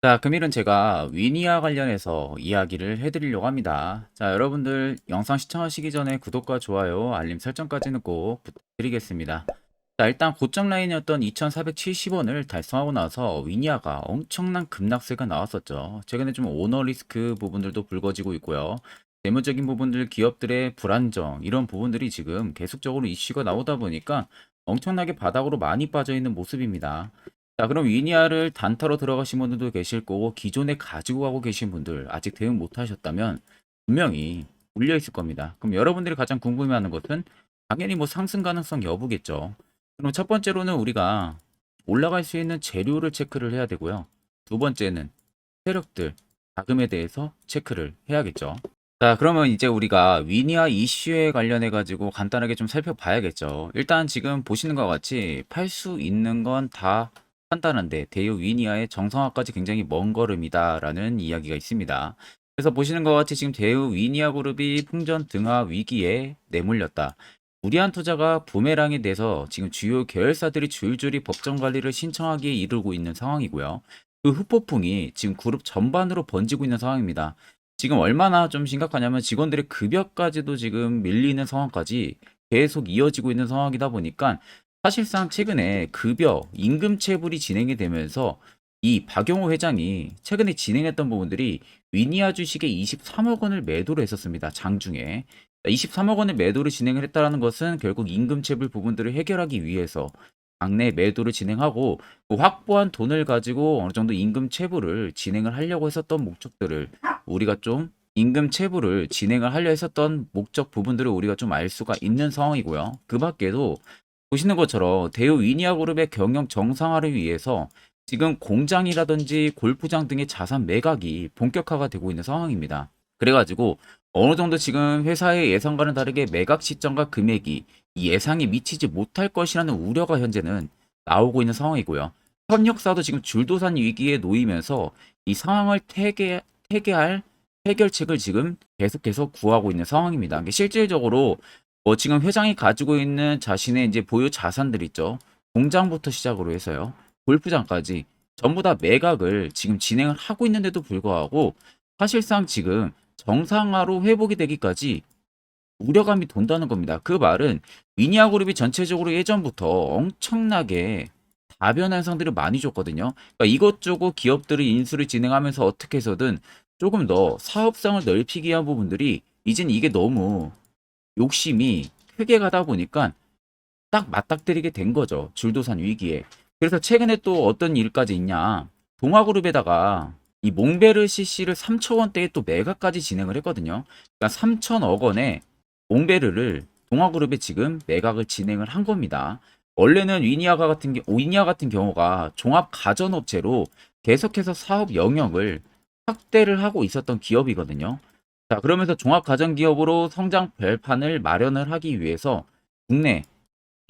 자, 금일은 제가 위니와 관련해서 이야기를 해드리려고 합니다. 자, 여러분들 영상 시청하시기 전에 구독과 좋아요, 알림 설정까지는 꼭 부탁드리겠습니다. 자, 일단 고점 라인이었던 2,470원을 달성하고 나서 위니아가 엄청난 급락세가 나왔었죠. 최근에 좀 오너 리스크 부분들도 불거지고 있고요. 재무적인 부분들, 기업들의 불안정, 이런 부분들이 지금 계속적으로 이슈가 나오다 보니까 엄청나게 바닥으로 많이 빠져 있는 모습입니다. 자, 그럼 위니아를 단타로 들어가신 분들도 계실 거고, 기존에 가지고 가고 계신 분들, 아직 대응 못 하셨다면, 분명히 울려 있을 겁니다. 그럼 여러분들이 가장 궁금해하는 것은, 당연히 뭐 상승 가능성 여부겠죠. 그럼 첫 번째로는 우리가 올라갈 수 있는 재료를 체크를 해야 되고요. 두 번째는 세력들, 자금에 대해서 체크를 해야겠죠. 자, 그러면 이제 우리가 위니아 이슈에 관련해 가지고 간단하게 좀 살펴봐야겠죠. 일단 지금 보시는 것 같이 팔 수 있는 건 다 판단한데 대우 위니아의 정상화까지 굉장히 먼 걸음이다라는 이야기가 있습니다. 그래서 보시는 것 같이 지금 대우 위니아 그룹이 풍전 등하 위기에 내몰렸다. 무리한 투자가 부메랑이 돼서 지금 주요 계열사들이 줄줄이 법정 관리를 신청하기에 이르고 있는 상황이고요. 그 후폭풍이 지금 그룹 전반으로 번지고 있는 상황입니다. 지금 얼마나 좀 심각하냐면 직원들의 급여까지도 지금 밀리는 상황까지 계속 이어지고 있는 상황이다 보니까 사실상 최근에 급여, 임금 체불이 진행이 되면서 이 박용호 회장이 최근에 진행했던 부분들이 위니아 주식에 23억 원을 매도를 했었습니다. 장중에. 23억 원의 매도를 진행을 했다는 것은 결국 임금 체불 부분들을 해결하기 위해서 당내 매도를 진행하고 그 확보한 돈을 가지고 어느 정도 임금 체불을 진행을 하려고 했었던 목적들을 우리가 좀 임금 체불을 진행을 하려 했었던 목적 부분들을 우리가 좀 알 수가 있는 상황이고요. 그 밖에도 보시는 것처럼 대우 위니아 그룹의 경영 정상화를 위해서 지금 공장이라든지 골프장 등의 자산 매각이 본격화가 되고 있는 상황입니다. 그래가지고 어느 정도 지금 회사의 예상과는 다르게 매각 시점과 금액이 이 예상에 미치지 못할 것이라는 우려가 현재는 나오고 있는 상황이고요. 협력사도 지금 줄도산 위기에 놓이면서 이 상황을 태계할 해결책을 지금 계속해서 구하고 있는 상황입니다. 이게 실질적으로 뭐 지금 회장이 가지고 있는 자신의 이제 보유 자산들 있죠. 공장부터 시작으로 해서요. 골프장까지 전부 다 매각을 지금 진행을 하고 있는데도 불구하고 사실상 지금 정상화로 회복이 되기까지 우려감이 돈다는 겁니다. 그 말은 위니아 그룹이 전체적으로 예전부터 엄청나게 다변 현상들을 많이 줬거든요. 그러니까 이것저것 기업들이 인수를 진행하면서 어떻게 해서든 조금 더 사업성을 넓히기 위한 부분들이 이젠 이게 너무 욕심이 크게 가다 보니까 딱 맞닥뜨리게 된 거죠. 줄도산 위기에. 그래서 최근에 또 어떤 일까지 있냐. 동아그룹에다가 이 몽베르 CC를 3천 원대에 또 매각까지 진행을 했거든요. 그러니까 3천억 원에 몽베르를 동아그룹에 지금 매각을 진행을 한 겁니다. 원래는 위니아 같은 경우가 종합 가전업체로 계속해서 사업 영역을 확대를 하고 있었던 기업이거든요. 자, 그러면서 종합 가전 기업으로 성장 별판을 마련을 하기 위해서 국내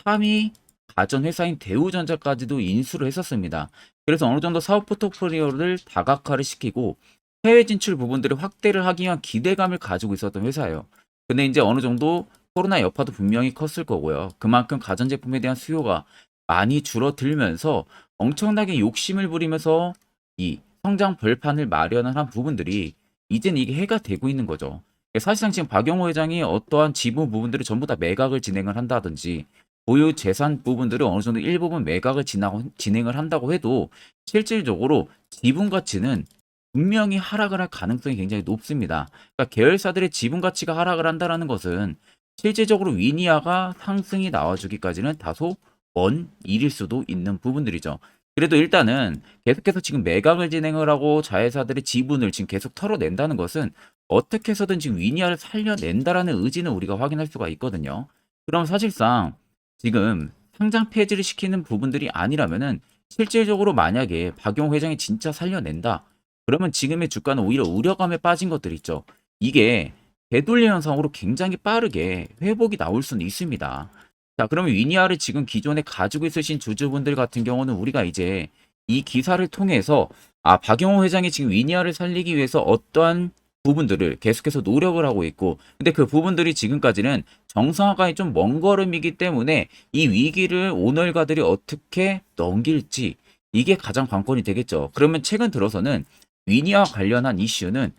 3위 가전 회사인 대우전자까지도 인수를 했었습니다. 그래서 어느 정도 사업 포트폴리오를 다각화를 시키고 해외 진출 부분들을 확대를 하기 위한 기대감을 가지고 있었던 회사예요. 근데 이제 어느 정도 코로나 여파도 분명히 컸을 거고요. 그만큼 가전제품에 대한 수요가 많이 줄어들면서 엄청나게 욕심을 부리면서 이 성장 벌판을 마련을 한 부분들이 이제는 이게 해가 되고 있는 거죠. 사실상 지금 박영호 회장이 어떠한 지분 부분들을 전부 다 매각을 진행을 한다든지 보유 재산 부분들을 어느 정도 일부분 매각을 진행을 한다고 해도 실질적으로 지분 가치는 분명히 하락을 할 가능성이 굉장히 높습니다. 그러니까 계열사들의 지분 가치가 하락을 한다는 것은 실질적으로 위니아가 상승이 나와주기까지는 다소 먼 일일 수도 있는 부분들이죠. 그래도 일단은 계속해서 지금 매각을 진행을 하고 자회사들의 지분을 지금 계속 털어낸다는 것은 어떻게 해서든 지금 위니아를 살려낸다라는 의지는 우리가 확인할 수가 있거든요. 그럼 사실상 지금 상장 폐지를 시키는 부분들이 아니라면은 실질적으로 만약에 박용 회장이 진짜 살려낸다. 그러면 지금의 주가는 오히려 우려감에 빠진 것들 있죠. 이게 되돌리 현상으로 굉장히 빠르게 회복이 나올 수는 있습니다. 자, 그러면 위니아를 지금 기존에 가지고 있으신 주주분들 같은 경우는 우리가 이제 이 기사를 통해서 박용호 회장이 지금 위니아를 살리기 위해서 어떠한 부분들을 계속해서 노력을 하고 있고, 근데 그 부분들이 지금까지는 정상화가 좀 먼 걸음이기 때문에 이 위기를 오널가들이 어떻게 넘길지 이게 가장 관건이 되겠죠. 그러면 최근 들어서는 위니와 관련한 이슈는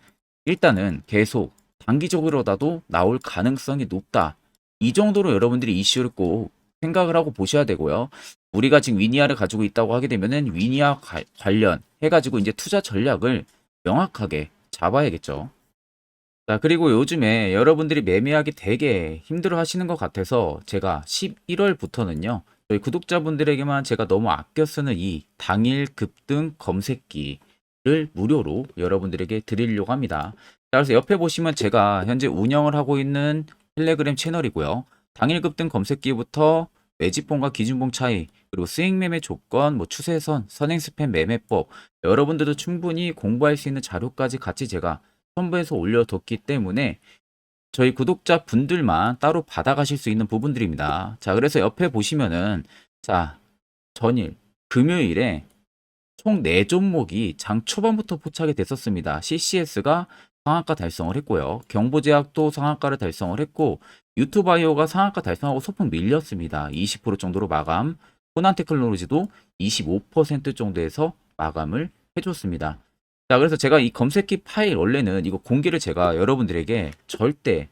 일단은 계속 단기적으로라도 나올 가능성이 높다. 이 정도로 여러분들이 이슈를 꼭 생각을 하고 보셔야 되고요. 우리가 지금 위니아를 가지고 있다고 하게 되면은 위니아 관련 해가지고 이제 투자 전략을 명확하게 잡아야겠죠. 자, 그리고 요즘에 여러분들이 매매하기 되게 힘들어 하시는 것 같아서 제가 11월부터는요, 저희 구독자분들에게만 제가 너무 아껴 쓰는 이 당일 급등 검색기를 무료로 여러분들에게 드리려고 합니다. 자, 그래서 옆에 보시면 제가 현재 운영을 하고 있는 텔레그램 채널이고요. 당일 급등 검색기부터 매집봉과 기준봉 차이, 그리고 스윙 매매 조건, 뭐 추세선, 선행 스팸 매매법, 여러분들도 충분히 공부할 수 있는 자료까지 같이 제가 첨부해서 올려뒀기 때문에 저희 구독자 분들만 따로 받아가실 수 있는 부분들입니다. 자, 그래서 옆에 보시면은 자, 전일 금요일에 총 4종목이 장 초반부터 포착이 됐었습니다. CCS가 상한가 달성을 했고요. 경보제약도 상한가를 달성을 했고, 유튜바이오가 상한가 달성하고 소폭 밀렸습니다. 20% 정도로 마감. 호난테크놀로지도 25% 정도에서 마감을 해줬습니다. 자, 그래서 제가 이 검색기 파일 원래는 이거 공개를 제가 여러분들에게 절대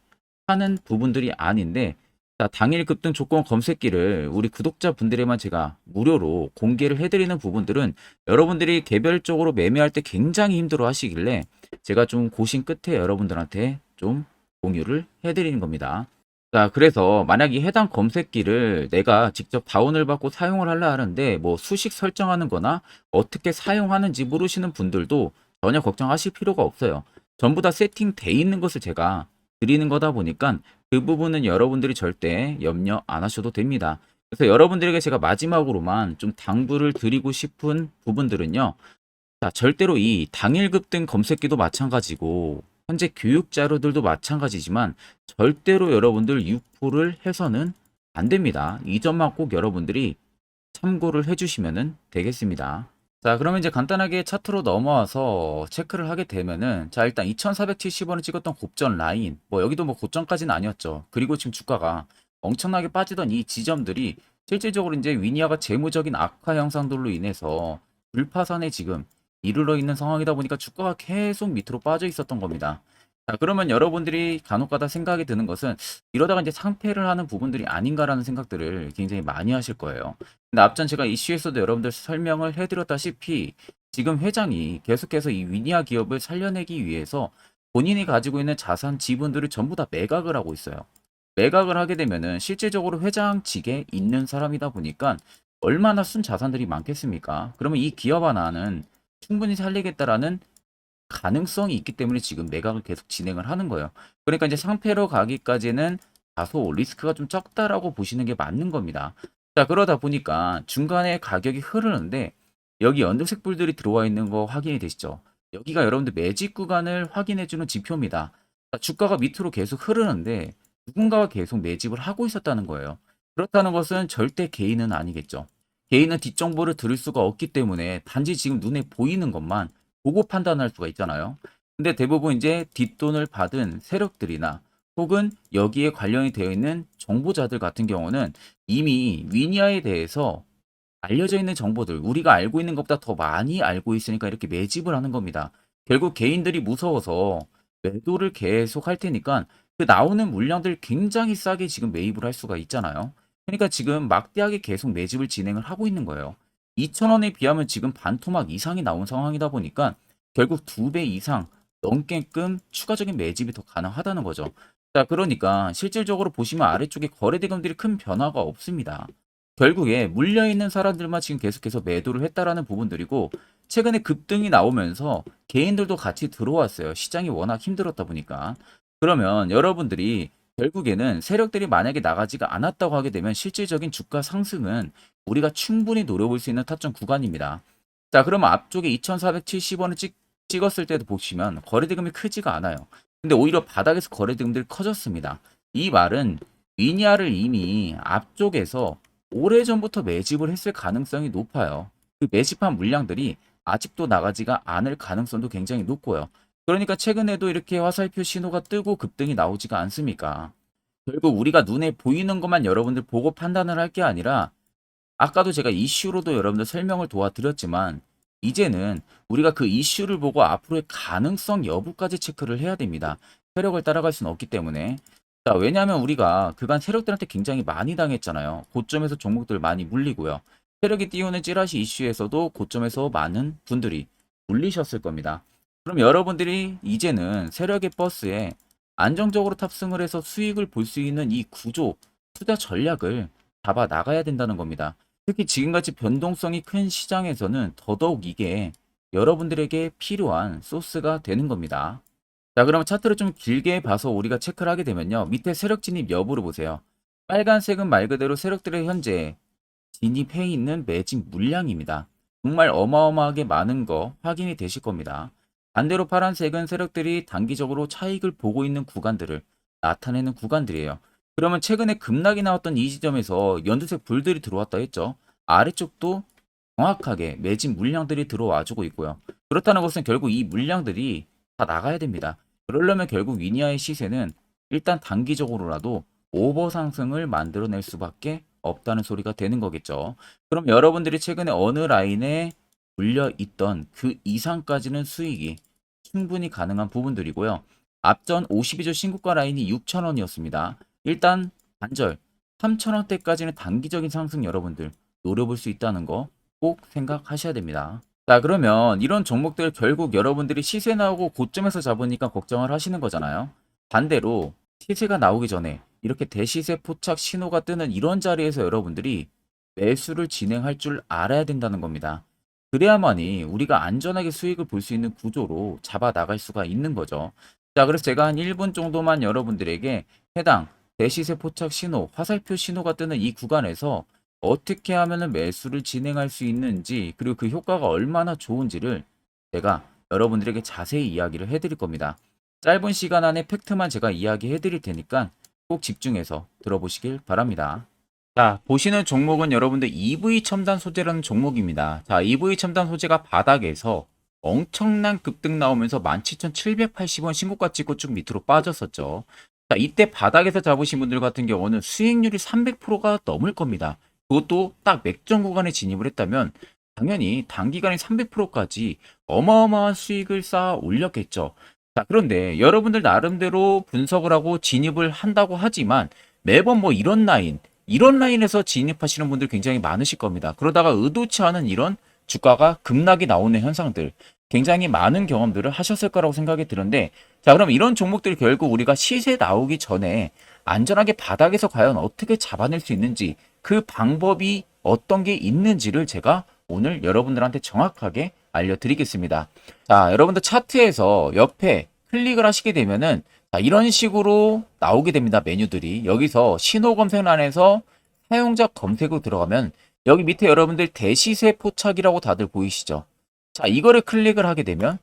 하는 부분들이 아닌데, 자, 당일 급등 조건 검색기를 우리 구독자분들에만 제가 무료로 공개를 해드리는 부분들은 여러분들이 개별적으로 매매할 때 굉장히 힘들어 하시길래 제가 좀 고심 끝에 여러분들한테 좀 공유를 해드리는 겁니다. 자, 그래서 만약에 해당 검색기를 내가 직접 다운을 받고 사용을 하려 하는데 뭐 수식 설정하는 거나 어떻게 사용하는지 모르시는 분들도 전혀 걱정하실 필요가 없어요. 전부 다 세팅돼 있는 것을 제가 드리는 거다 보니까 그 부분은 여러분들이 절대 염려 안 하셔도 됩니다. 그래서 여러분들에게 제가 마지막으로만 좀 당부를 드리고 싶은 부분들은요. 자, 절대로 이 당일 급등 검색기도 마찬가지고 현재 교육 자료들도 마찬가지지만 절대로 여러분들 유포를 해서는 안 됩니다. 이 점만 꼭 여러분들이 참고를 해주시면 되겠습니다. 자, 그러면 이제 간단하게 차트로 넘어와서 체크를 하게 되면은 자, 일단 2470원을 찍었던 곱전 라인 뭐 여기도 뭐 고점까지는 아니었죠. 그리고 지금 주가가 엄청나게 빠지던 이 지점들이 실질적으로 이제 위니아가 재무적인 악화 현상들로 인해서 불파산에 지금 이르러 있는 상황이다 보니까 주가가 계속 밑으로 빠져 있었던 겁니다. 자, 그러면 여러분들이 간혹가다 생각이 드는 것은 이러다가 이제 상패를 하는 부분들이 아닌가라는 생각들을 굉장히 많이 하실 거예요. 근데 앞전 제가 이슈에서도 여러분들 설명을 해드렸다시피 지금 회장이 계속해서 이 위니아 기업을 살려내기 위해서 본인이 가지고 있는 자산 지분들을 전부 다 매각을 하고 있어요. 매각을 하게 되면은 실질적으로 회장직에 있는 사람이다 보니까 얼마나 순 자산들이 많겠습니까? 그러면 이 기업 하나는 충분히 살리겠다라는 가능성이 있기 때문에 지금 매각을 계속 진행을 하는 거예요. 그러니까 이제 상패로 가기까지는 다소 리스크가 좀 적다라고 보시는 게 맞는 겁니다. 자, 그러다 보니까 중간에 가격이 흐르는데 여기 연두색 불들이 들어와 있는 거 확인이 되시죠? 여기가 여러분들 매집 구간을 확인해주는 지표입니다. 자, 주가가 밑으로 계속 흐르는데 누군가가 계속 매집을 하고 있었다는 거예요. 그렇다는 것은 절대 개인은 아니겠죠. 개인은 뒷정보를 들을 수가 없기 때문에 단지 지금 눈에 보이는 것만 보고 판단할 수가 있잖아요. 근데 대부분 이제 뒷돈을 받은 세력들이나 혹은 여기에 관련이 되어 있는 정보자들 같은 경우는 이미 위니아에 대해서 알려져 있는 정보들, 우리가 알고 있는 것보다 더 많이 알고 있으니까 이렇게 매집을 하는 겁니다. 결국 개인들이 무서워서 매도를 계속 할 테니까 그 나오는 물량들 굉장히 싸게 지금 매입을 할 수가 있잖아요. 그러니까 지금 막대하게 계속 매집을 진행을 하고 있는 거예요. 2,000원에 비하면 지금 반토막 이상이 나온 상황이다 보니까 결국 2배 이상 넘게끔 추가적인 매집이 더 가능하다는 거죠. 자, 그러니까 실질적으로 보시면 아래쪽에 거래대금들이 큰 변화가 없습니다. 결국에 물려있는 사람들만 지금 계속해서 매도를 했다라는 부분들이고 최근에 급등이 나오면서 개인들도 같이 들어왔어요. 시장이 워낙 힘들었다 보니까. 그러면 여러분들이 결국에는 세력들이 만약에 나가지가 않았다고 하게 되면 실질적인 주가 상승은 우리가 충분히 노려볼 수 있는 타점 구간입니다. 자, 그러면 앞쪽에 2470원을 찍었을 때도 보시면 거래대금이 크지가 않아요. 근데 오히려 바닥에서 거래대금들이 커졌습니다. 이 말은 위니아를 이미 앞쪽에서 오래전부터 매집을 했을 가능성이 높아요. 그 매집한 물량들이 아직도 나가지가 않을 가능성도 굉장히 높고요. 그러니까 최근에도 이렇게 화살표 신호가 뜨고 급등이 나오지가 않습니까? 결국 우리가 눈에 보이는 것만 여러분들 보고 판단을 할 게 아니라 아까도 제가 이슈로도 여러분들 설명을 도와드렸지만 이제는 우리가 그 이슈를 보고 앞으로의 가능성 여부까지 체크를 해야 됩니다. 세력을 따라갈 수는 없기 때문에. 자, 왜냐하면 우리가 그간 세력들한테 굉장히 많이 당했잖아요. 고점에서 종목들 많이 물리고요. 세력이 띄우는 찌라시 이슈에서도 고점에서 많은 분들이 물리셨을 겁니다. 그럼 여러분들이 이제는 세력의 버스에 안정적으로 탑승을 해서 수익을 볼 수 있는 이 구조, 투자 전략을 잡아 나가야 된다는 겁니다. 특히 지금같이 변동성이 큰 시장에서는 더더욱 이게 여러분들에게 필요한 소스가 되는 겁니다. 자, 그럼 차트를 좀 길게 봐서 우리가 체크를 하게 되면요. 밑에 세력 진입 여부를 보세요. 빨간색은 말 그대로 세력들의 현재 진입해 있는 매집 물량입니다. 정말 어마어마하게 많은 거 확인이 되실 겁니다. 반대로 파란색은 세력들이 단기적으로 차익을 보고 있는 구간들을 나타내는 구간들이에요. 그러면 최근에 급락이 나왔던 이 지점에서 연두색 불들이 들어왔다 했죠. 아래쪽도 정확하게 매집 물량들이 들어와주고 있고요. 그렇다는 것은 결국 이 물량들이 다 나가야 됩니다. 그러려면 결국 위니아의 시세는 일단 단기적으로라도 오버 상승을 만들어낼 수밖에 없다는 소리가 되는 거겠죠. 그럼 여러분들이 최근에 어느 라인에 물려 있던 그 이상까지는 수익이 충분히 가능한 부분들이고요. 앞전 52주 신고가 라인이 6,000원이었습니다. 일단 반절 3,000원대까지는 단기적인 상승 여러분들 노려볼 수 있다는 거 꼭 생각하셔야 됩니다. 자, 그러면 이런 종목들 결국 여러분들이 시세 나오고 고점에서 잡으니까 걱정을 하시는 거잖아요. 반대로 시세가 나오기 전에 이렇게 대시세 포착 신호가 뜨는 이런 자리에서 여러분들이 매수를 진행할 줄 알아야 된다는 겁니다. 그래야만이 우리가 안전하게 수익을 볼 수 있는 구조로 잡아 나갈 수가 있는 거죠. 자, 그래서 제가 한 1분 정도만 여러분들에게 해당 대시세 포착 신호, 화살표 신호가 뜨는 이 구간에서 어떻게 하면 매수를 진행할 수 있는지, 그리고 그 효과가 얼마나 좋은지를 제가 여러분들에게 자세히 이야기를 해드릴 겁니다. 짧은 시간 안에 팩트만 제가 이야기해 드릴 테니까 꼭 집중해서 들어보시길 바랍니다. 자, 보시는 종목은 여러분들 EV 첨단 소재라는 종목입니다. 자, EV 첨단 소재가 바닥에서 엄청난 급등 나오면서 17,780원 신고가 찍고 쭉 밑으로 빠졌었죠. 자, 이때 바닥에서 잡으신 분들 같은 경우는 수익률이 300%가 넘을 겁니다. 그것도 딱 맥점 구간에 진입을 했다면 당연히 단기간에 300%까지 어마어마한 수익을 쌓아 올렸겠죠. 자, 그런데 여러분들 나름대로 분석을 하고 진입을 한다고 하지만 매번 뭐 이런 라인에서 진입하시는 분들 굉장히 많으실 겁니다. 그러다가 의도치 않은 이런 주가가 급락이 나오는 현상들 굉장히 많은 경험들을 하셨을 거라고 생각이 드는데, 자, 그럼 이런 종목들 결국 우리가 시세 나오기 전에 안전하게 바닥에서 과연 어떻게 잡아낼 수 있는지, 그 방법이 어떤 게 있는지를 제가 오늘 여러분들한테 정확하게 알려드리겠습니다. 자, 여러분들 차트에서 옆에 클릭을 하시게 되면은 자, 이런 식으로 나오게 됩니다. 메뉴들이. 여기서 신호 검색란에서 사용자 검색으로 들어가면 여기 밑에 여러분들 대시세 포착이라고 다들 보이시죠? 자, 이거를 클릭을 하게 되면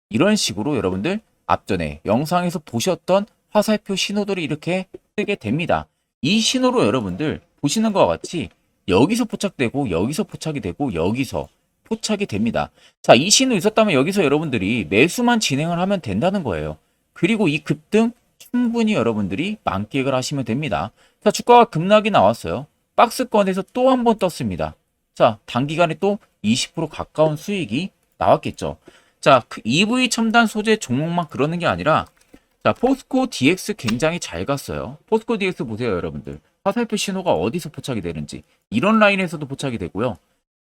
이런 식으로 여러분들 앞전에 영상에서 보셨던 화살표 신호들이 이렇게 뜨게 됩니다. 이 신호로 여러분들 보시는 것과 같이 여기서 포착되고 여기서 포착이 되고 여기서 포착이 됩니다. 자, 이 신호 있었다면 여기서 여러분들이 매수만 진행을 하면 된다는 거예요. 그리고 이 급등 충분히 여러분들이 만끽을 하시면 됩니다. 자, 주가가 급락이 나왔어요. 박스권에서 또 한 번 떴습니다. 자, 단기간에 또 20% 가까운 수익이 나왔겠죠. 자, 그 EV 첨단 소재 종목만 그러는 게 아니라 자, 포스코 DX 굉장히 잘 갔어요. 포스코 DX 보세요, 여러분들. 화살표 신호가 어디서 포착이 되는지. 이런 라인에서도 포착이 되고요.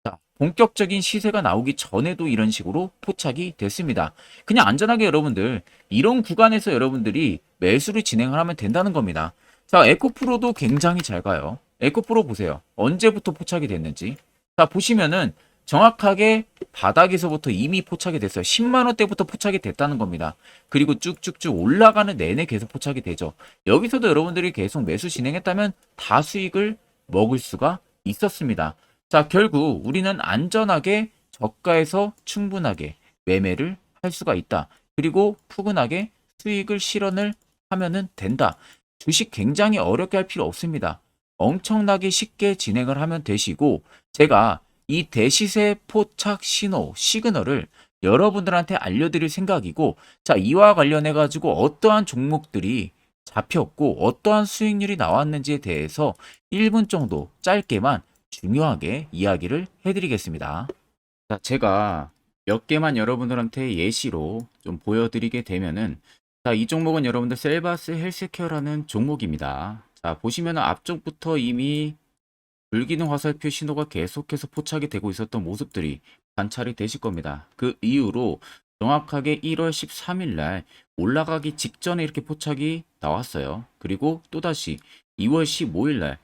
자, 본격적인 시세가 나오기 전에도 이런 식으로 포착이 됐습니다. 그냥 안전하게 여러분들 이런 구간에서 여러분들이 매수를 진행을 하면 된다는 겁니다. 자, 에코프로도 굉장히 잘 가요. 에코프로 보세요. 언제부터 포착이 됐는지. 자, 보시면은 정확하게 바닥에서부터 이미 포착이 됐어요. 10만 원대부터 포착이 됐다는 겁니다. 그리고 쭉쭉쭉 올라가는 내내 계속 포착이 되죠. 여기서도 여러분들이 계속 매수 진행했다면 다 수익을 먹을 수가 있었습니다. 자, 결국 우리는 안전하게 저가에서 충분하게 매매를 할 수가 있다. 그리고 푸근하게 수익을 실현을 하면은 된다. 주식 굉장히 어렵게 할 필요 없습니다. 엄청나게 쉽게 진행을 하면 되시고, 제가 이 대시세 포착 신호, 시그널을 여러분들한테 알려드릴 생각이고, 자, 이와 관련해 가지고 어떠한 종목들이 잡혔고 어떠한 수익률이 나왔는지에 대해서 1분 정도 짧게만 중요하게 이야기를 해드리겠습니다. 자, 제가 몇 개만 여러분들한테 예시로 좀 보여드리게 되면은, 자, 이 종목은 여러분들 셀바스 헬스케어라는 종목입니다. 자, 보시면 앞쪽부터 이미 불기능 화살표 신호가 계속해서 포착이 되고 있었던 모습들이 관찰이 되실 겁니다. 그 이후로 정확하게 1월 13일 날 올라가기 직전에 이렇게 포착이 나왔어요. 그리고 또다시 2월 15일 날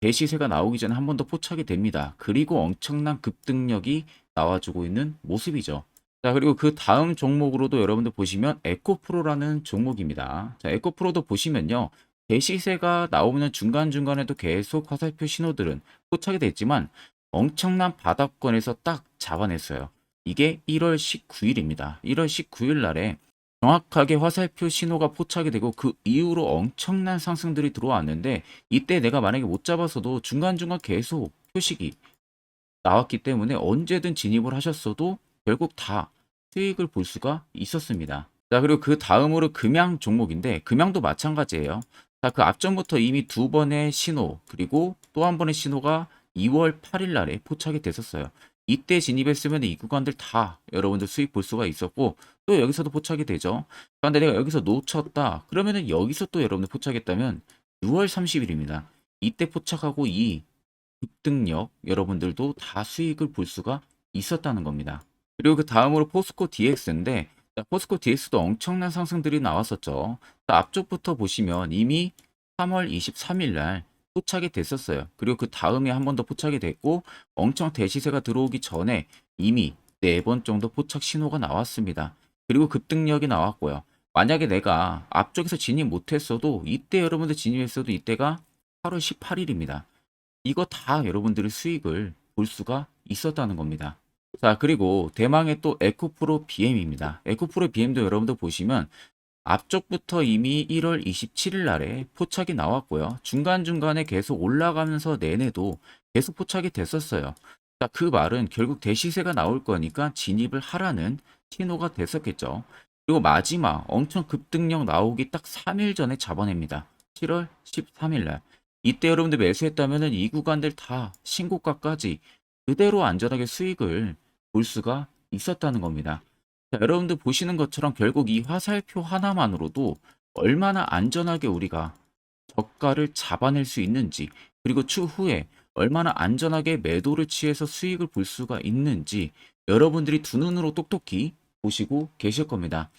대시세가 나오기 전에 한 번 더 포착이 됩니다. 그리고 엄청난 급등력이 나와주고 있는 모습이죠. 자, 그리고 그 다음 종목으로도 여러분들 보시면 에코프로라는 종목입니다. 자, 에코프로도 보시면요. 대시세가 나오면 중간중간에도 계속 화살표 신호들은 포착이 됐지만 엄청난 바닥권에서 딱 잡아냈어요. 이게 1월 19일입니다. 1월 19일 날에 정확하게 화살표 신호가 포착이 되고 그 이후로 엄청난 상승들이 들어왔는데, 이때 내가 만약에 못 잡았어도 중간중간 계속 표식이 나왔기 때문에 언제든 진입을 하셨어도 결국 다 수익을 볼 수가 있었습니다. 자, 그리고 그 다음으로 금양 종목인데, 금양도 마찬가지예요. 자, 그 앞전부터 이미 두 번의 신호, 그리고 또 한 번의 신호가 2월 8일 날에 포착이 됐었어요. 이때 진입했으면 이 구간들 다 여러분들 수익 볼 수가 있었고, 또 여기서도 포착이 되죠. 그런데 내가 여기서 놓쳤다 그러면은 여기서 또 여러분들 포착했다면 6월 30일입니다. 이때 포착하고 이 급등력 여러분들도 다 수익을 볼 수가 있었다는 겁니다. 그리고 그 다음으로 포스코 DX인데, 포스코 DX도 엄청난 상승들이 나왔었죠. 앞쪽부터 보시면 이미 3월 23일 날 포착이 됐었어요. 그리고 그 다음에 한 번 더 포착이 됐고, 엄청 대시세가 들어오기 전에 이미 4번 정도 포착 신호가 나왔습니다. 그리고 급등력이 나왔고요. 만약에 내가 앞쪽에서 진입 못했어도, 이때 여러분들 진입했어도 이때가 8월 18일입니다. 이거 다 여러분들의 수익을 볼 수가 있었다는 겁니다. 자, 그리고 대망의 또 에코프로 BM입니다. 에코프로 BM도 여러분들 보시면 앞쪽부터 이미 1월 27일 날에 포착이 나왔고요. 중간중간에 계속 올라가면서 내내도 계속 포착이 됐었어요. 자, 그 말은 결국 대시세가 나올 거니까 진입을 하라는 신호가 됐었겠죠. 그리고 마지막 엄청 급등력 나오기 딱 3일 전에 잡아냅니다. 7월 13일 날. 이때 여러분들 매수했다면 이 구간들 다 신고가까지 그대로 안전하게 수익을 볼 수가 있었다는 겁니다. 자, 여러분들 보시는 것처럼 결국 이 화살표 하나만으로도 얼마나 안전하게 우리가 저가를 잡아낼 수 있는지, 그리고 추후에 얼마나 안전하게 매도를 취해서 수익을 볼 수가 있는지 여러분들이 두 눈으로 똑똑히 보시고 계실 겁니다.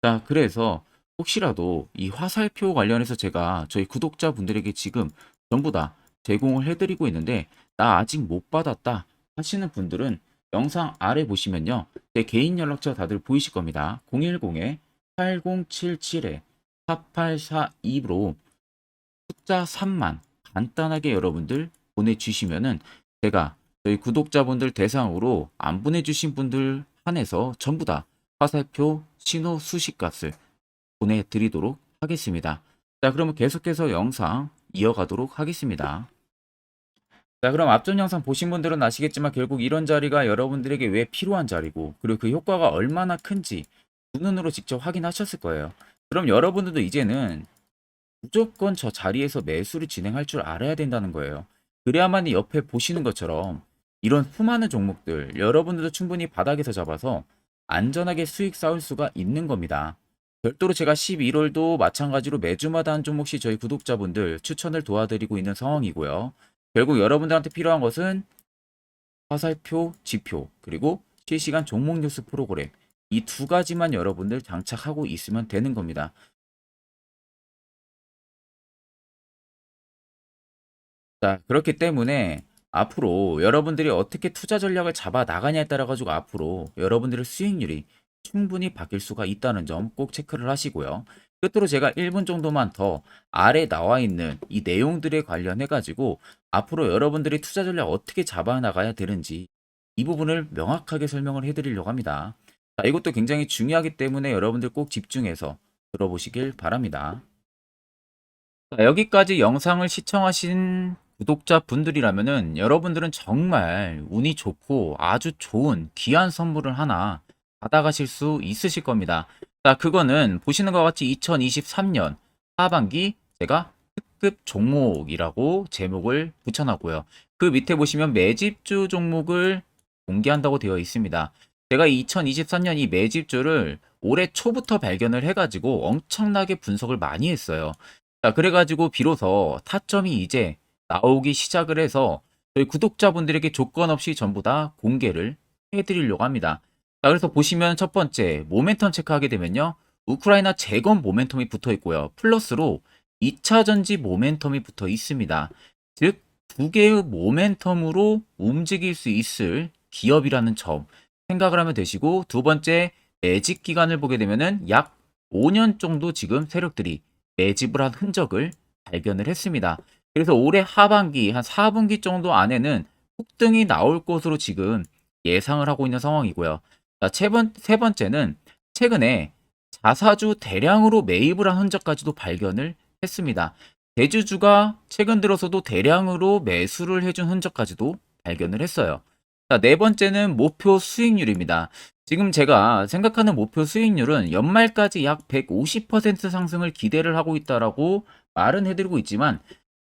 자, 그래서 혹시라도 이 화살표 관련해서 제가 저희 구독자분들에게 지금 전부 다 제공을 해드리고 있는데, 나 아직 못 받았다 하시는 분들은 영상 아래 보시면요. 제 개인 연락처 다들 보이실 겁니다. 010-8077-4842로 숫자 3만 간단하게 여러분들 보내주시면은 제가 저희 구독자분들 대상으로 안 보내주신 분들 한해서 전부 다 화살표 신호 수식값을 보내드리도록 하겠습니다. 자, 그러면 계속해서 영상 이어가도록 하겠습니다. 자, 그럼 앞전 영상 보신 분들은 아시겠지만 결국 이런 자리가 여러분들에게 왜 필요한 자리고, 그리고 그 효과가 얼마나 큰지 두 눈으로 직접 확인하셨을 거예요. 그럼 여러분들도 이제는 무조건 저 자리에서 매수를 진행할 줄 알아야 된다는 거예요. 그래야만 옆에 보시는 것처럼 이런 수많은 종목들 여러분들도 충분히 바닥에서 잡아서 안전하게 수익 쌓을 수가 있는 겁니다. 별도로 제가 11월도 마찬가지로 매주마다 한 종목씩 저희 구독자분들 추천을 도와드리고 있는 상황이고요. 결국 여러분들한테 필요한 것은 화살표, 지표, 그리고 실시간 종목 뉴스 프로그램, 이 두 가지만 여러분들 장착하고 있으면 되는 겁니다. 자, 그렇기 때문에 앞으로 여러분들이 어떻게 투자 전략을 잡아 나가냐에 따라 가지고 앞으로 여러분들의 수익률이 충분히 바뀔 수가 있다는 점 꼭 체크를 하시고요. 끝으로 제가 1분 정도만 더 아래 나와 있는 이 내용들에 관련해 가지고 앞으로 여러분들이 투자 전략 어떻게 잡아 나가야 되는지 이 부분을 명확하게 설명을 해 드리려고 합니다. 자, 이것도 굉장히 중요하기 때문에 여러분들 꼭 집중해서 들어보시길 바랍니다. 자, 여기까지 영상을 시청하신 구독자분들이라면은 여러분들은 정말 운이 좋고 아주 좋은 귀한 선물을 하나 받아가실 수 있으실 겁니다. 자, 그거는 보시는 것 같이 2023년 하반기 제가 특급 종목이라고 제목을 붙여놨고요. 그 밑에 보시면 매집주 종목을 공개한다고 되어 있습니다. 제가 2024년 이 매집주를 올해 초부터 발견을 해가지고 엄청나게 분석을 많이 했어요. 자, 그래가지고 비로소 타점이 이제 나오기 시작을 해서 저희 구독자분들에게 조건 없이 전부 다 공개를 해드리려고 합니다. 자, 그래서 보시면 첫 번째 모멘텀 체크하게 되면요. 우크라이나 재건 모멘텀이 붙어 있고요. 플러스로 2차 전지 모멘텀이 붙어 있습니다. 즉, 두 개의 모멘텀으로 움직일 수 있을 기업이라는 점 생각을 하면 되시고, 두 번째 매집 기간을 보게 되면은 약 5년 정도 지금 세력들이 매집을 한 흔적을 발견을 했습니다. 그래서 올해 하반기 한 4분기 정도 안에는 폭등이 나올 것으로 지금 예상을 하고 있는 상황이고요. 자, 세 번째는 최근에 자사주 대량으로 매입을 한 흔적까지도 발견을 했습니다. 대주주가 최근 들어서도 대량으로 매수를 해준 흔적까지도 발견을 했어요. 자, 네 번째는 목표 수익률입니다. 지금 제가 생각하는 목표 수익률은 연말까지 약 150% 상승을 기대를 하고 있다라고 말은 해드리고 있지만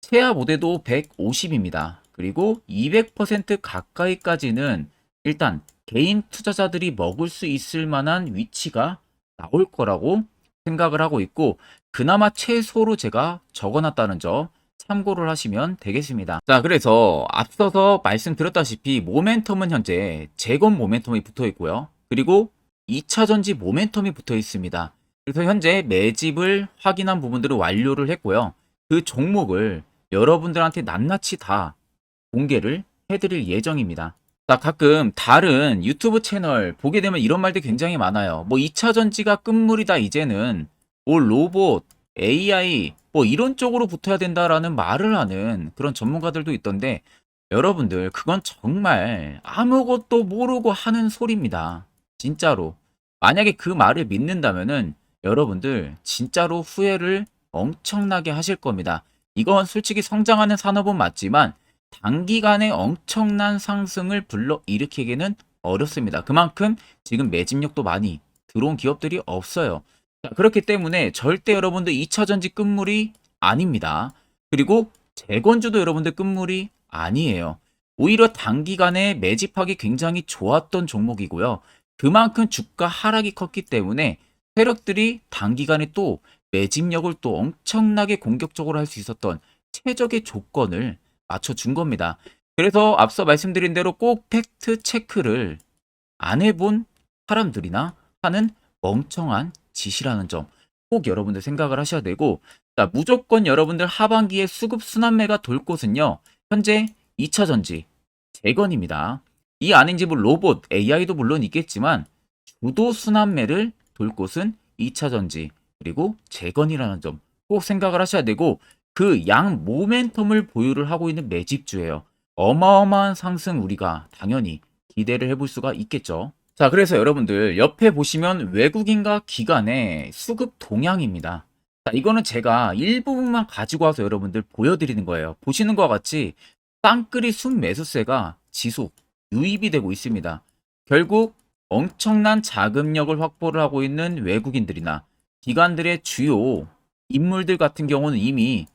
최하 모대도 150입니다. 그리고 200% 가까이까지는 일단 개인 투자자들이 먹을 수 있을 만한 위치가 나올 거라고 생각을 하고 있고, 그나마 최소로 제가 적어놨다는 점 참고를 하시면 되겠습니다. 자, 그래서 앞서서 말씀드렸다시피 모멘텀은 현재 재건 모멘텀이 붙어 있고요. 그리고 2차 전지 모멘텀이 붙어 있습니다. 그래서 현재 매집을 확인한 부분들을 완료를 했고요. 그 종목을 여러분들한테 낱낱이 다 공개를 해드릴 예정입니다. 자, 가끔 다른 유튜브 채널 보게 되면 이런 말들 굉장히 많아요. 뭐 2차 전지가 끝물이다 이제는, 뭐 로봇, AI 뭐 이런 쪽으로 붙어야 된다라는 말을 하는 그런 전문가들도 있던데, 여러분들 그건 정말 아무것도 모르고 하는 소리입니다. 진짜로. 만약에 그 말을 믿는다면은 여러분들 진짜로 후회를 엄청나게 하실 겁니다. 이건 솔직히 성장하는 산업은 맞지만 단기간에 엄청난 상승을 불러일으키기는 어렵습니다. 그만큼 지금 매집력도 많이 들어온 기업들이 없어요. 자, 그렇기 때문에 절대 여러분들 2차 전지 끝물이 아닙니다. 그리고 재건주도 여러분들 끝물이 아니에요. 오히려 단기간에 매집하기 굉장히 좋았던 종목이고요. 그만큼 주가 하락이 컸기 때문에 세력들이 단기간에 또 매집력을 또 엄청나게 공격적으로 할 수 있었던 최적의 조건을 맞춰준 겁니다. 그래서 앞서 말씀드린 대로 꼭 팩트 체크를 안 해본 사람들이나 하는 멍청한 짓이라는 점 꼭 여러분들 생각을 하셔야 되고, 자, 무조건 여러분들 하반기에 수급 순환매가 돌 곳은요, 현재 2차 전지 재건입니다. 이 안인지 뭐 로봇, AI도 물론 있겠지만 주도 순환매를 돌 곳은 2차 전지 그리고 재건이라는 점 꼭 생각을 하셔야 되고, 그 양 모멘텀을 보유를 하고 있는 매집주예요. 어마어마한 상승 우리가 당연히 기대를 해볼 수가 있겠죠. 자, 그래서 여러분들 옆에 보시면 외국인과 기관의 수급 동향입니다. 자, 이거는 제가 일부분만 가지고 와서 여러분들 보여드리는 거예요. 보시는 것과 같이 쌍끌이 순매수세가 지속 유입이 되고 있습니다. 결국 엄청난 자금력을 확보를 하고 있는 외국인들이나 기관들의 주요 인물들 같은 경우는 이미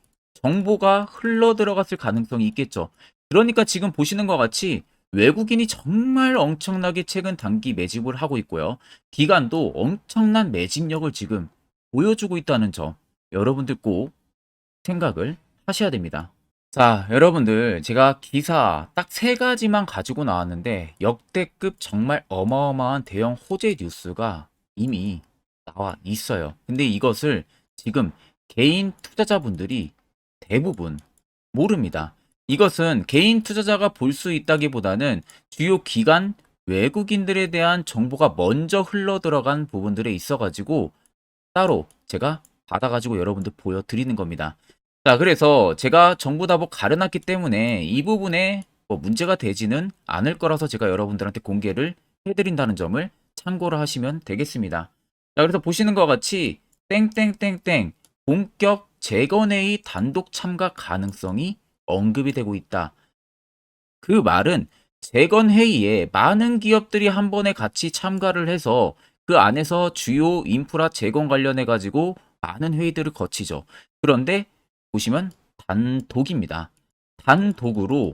정보가 흘러 들어갔을 가능성이 있겠죠. 그러니까 지금 보시는 것 같이 외국인이 정말 엄청나게 최근 단기 매집을 하고 있고요. 기관도 엄청난 매집력을 지금 보여주고 있다는 점 여러분들 꼭 생각을 하셔야 됩니다. 자, 여러분들 제가 기사 딱 세 가지만 가지고 나왔는데 역대급 정말 어마어마한 대형 호재 뉴스가 이미 나와 있어요. 근데 이것을 지금 개인 투자자분들이 대부분 모릅니다. 이것은 개인 투자자가 볼 수 있다기보다는 주요 기관 외국인들에 대한 정보가 먼저 흘러 들어간 부분들에 있어가지고 따로 제가 받아가지고 여러분들 보여드리는 겁니다. 자, 그래서 제가 전부 다 뭐 가려놨기 때문에 이 부분에 뭐 문제가 되지는 않을 거라서 제가 여러분들한테 공개를 해드린다는 점을 참고를 하시면 되겠습니다. 자, 그래서 보시는 것 같이 땡땡땡땡 본격 재건회의 단독 참가 가능성이 언급이 되고 있다. 그 말은 재건회의에 많은 기업들이 한 번에 같이 참가를 해서 그 안에서 주요 인프라 재건 관련해 가지고 많은 회의들을 거치죠. 그런데 보시면 단독입니다. 단독으로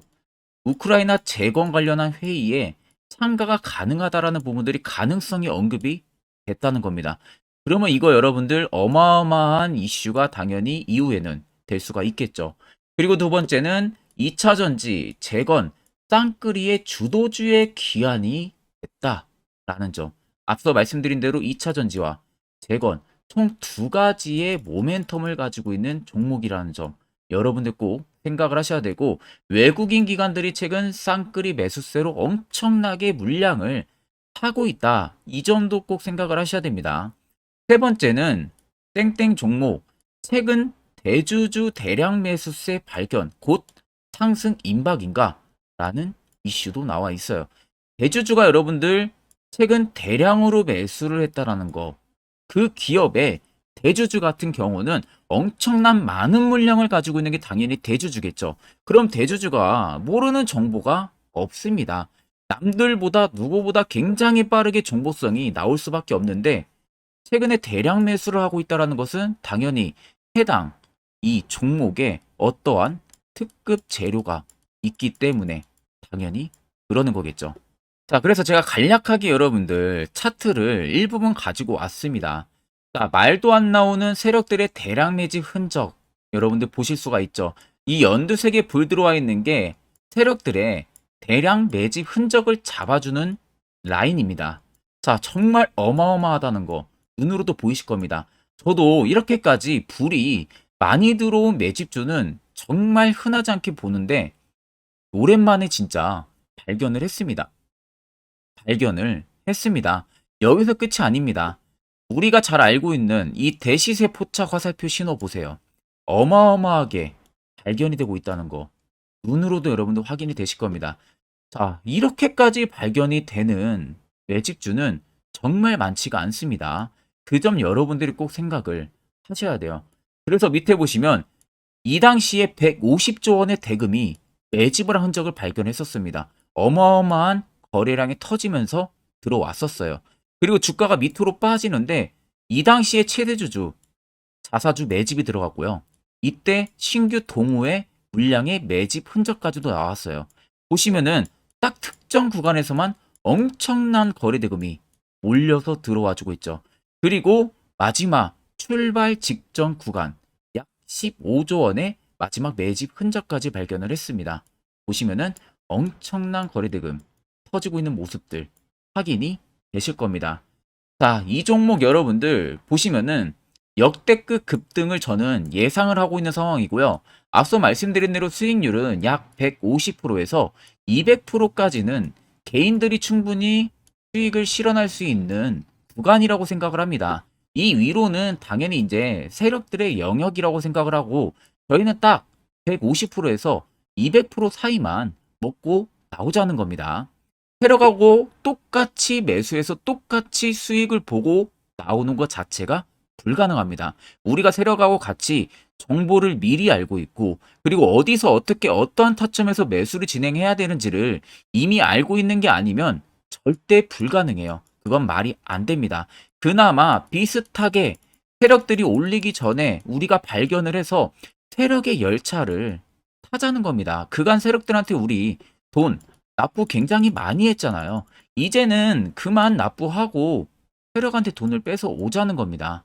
우크라이나 재건 관련한 회의에 참가가 가능하다라는 부분들이 가능성이 언급이 됐다는 겁니다. 그러면 이거 여러분들 어마어마한 이슈가 당연히 이후에는 될 수가 있겠죠. 그리고 두 번째는 2차 전지, 재건, 쌍끌이의 주도주의 기한이 됐다라는 점. 앞서 말씀드린 대로 2차 전지와 재건 총 두 가지의 모멘텀을 가지고 있는 종목이라는 점. 여러분들 꼭 생각을 하셔야 되고, 외국인 기관들이 최근 쌍끌이 매수세로 엄청나게 물량을 사고 있다. 이 점도 꼭 생각을 하셔야 됩니다. 세 번째는 땡땡 종목 최근 대주주 대량 매수세 발견 곧 상승 임박인가? 라는 이슈도 나와 있어요. 대주주가 여러분들 최근 대량으로 매수를 했다라는 거. 그 기업의 대주주 같은 경우는 엄청난 많은 물량을 가지고 있는 게 당연히 대주주겠죠. 그럼 대주주가 모르는 정보가 없습니다. 남들보다 누구보다 굉장히 빠르게 정보성이 나올 수밖에 없는데, 최근에 대량 매수를 하고 있다는 것은 당연히 해당 이 종목에 어떠한 특급 재료가 있기 때문에 당연히 그러는 거겠죠. 자, 그래서 제가 간략하게 여러분들 차트를 일부분 가지고 왔습니다. 자, 말도 안 나오는 세력들의 대량 매집 흔적 여러분들 보실 수가 있죠. 이 연두색에 불 들어와 있는 게 세력들의 대량 매집 흔적을 잡아주는 라인입니다. 자, 정말 어마어마하다는 거 눈으로도 보이실 겁니다. 저도 이렇게까지 불이 많이 들어온 매집주는 정말 흔하지 않게 보는데 오랜만에 진짜 발견을 했습니다. 여기서 끝이 아닙니다. 우리가 잘 알고 있는 이 대시세 포착 화살표 신호 보세요. 어마어마하게 발견이 되고 있다는 거 눈으로도 여러분들 확인이 되실 겁니다. 자, 이렇게까지 발견이 되는 매집주는 정말 많지가 않습니다. 그 점 여러분들이 꼭 생각을 하셔야 돼요. 그래서 밑에 보시면 이 당시에 150조 원의 대금이 매집을 한 흔적을 발견했었습니다. 어마어마한 거래량이 터지면서 들어왔었어요. 그리고 주가가 밑으로 빠지는데 이 당시에 최대주주 자사주 매집이 들어갔고요. 이때 신규 동호회 물량의 매집 흔적까지도 나왔어요. 보시면은 딱 특정 구간에서만 엄청난 거래 대금이 몰려서 들어와주고 있죠. 그리고 마지막 출발 직전 구간 약 15조 원의 마지막 매집 흔적까지 발견을 했습니다. 보시면은 엄청난 거래 대금 터지고 있는 모습들 확인이 되실 겁니다. 자, 이 종목 여러분들 보시면은 역대급 급등을 저는 예상을 하고 있는 상황이고요. 앞서 말씀드린 대로 수익률은 약 150%에서 200%까지는 개인들이 충분히 수익을 실현할 수 있는 구간이라고 생각을 합니다. 이 위로는 당연히 이제 세력들의 영역이라고 생각을 하고, 저희는 딱 150%에서 200% 사이만 먹고 나오자는 겁니다. 세력하고 똑같이 매수해서 똑같이 수익을 보고 나오는 것 자체가 불가능합니다. 우리가 세력하고 같이 정보를 미리 알고 있고, 그리고 어디서 어떻게 어떠한 타점에서 매수를 진행해야 되는지를 이미 알고 있는 게 아니면 절대 불가능해요. 그건 말이 안 됩니다. 그나마 비슷하게 세력들이 올리기 전에 우리가 발견을 해서 세력의 열차를 타자는 겁니다. 그간 세력들한테 우리 돈 납부 굉장히 많이 했잖아요. 이제는 그만 납부하고 세력한테 돈을 뺏어 오자는 겁니다.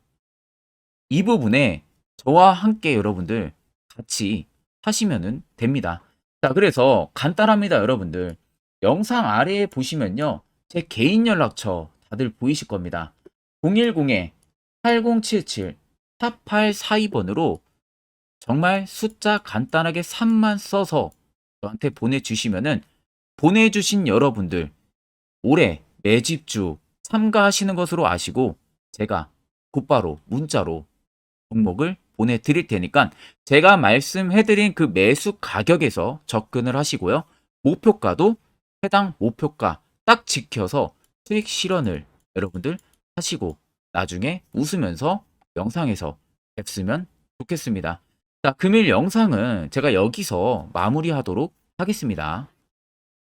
이 부분에 저와 함께 여러분들 같이 하시면 됩니다. 자, 그래서 간단합니다, 여러분들. 영상 아래에 보시면요. 제 개인 연락처 다들 보이실 겁니다. 010-8077-4842번으로 정말 숫자 간단하게 3만 써서 저한테 보내주시면은, 보내주신 여러분들 올해 매집주 참가하시는 것으로 아시고 제가 곧바로 문자로 종목을 보내드릴 테니까 제가 말씀해드린 그 매수 가격에서 접근을 하시고요. 목표가도 해당 목표가 딱 지켜서 수익 실현을 여러분들 하시고 나중에 웃으면서 영상에서 뵙으면 좋겠습니다. 자, 금일 영상은 제가 여기서 마무리하도록 하겠습니다.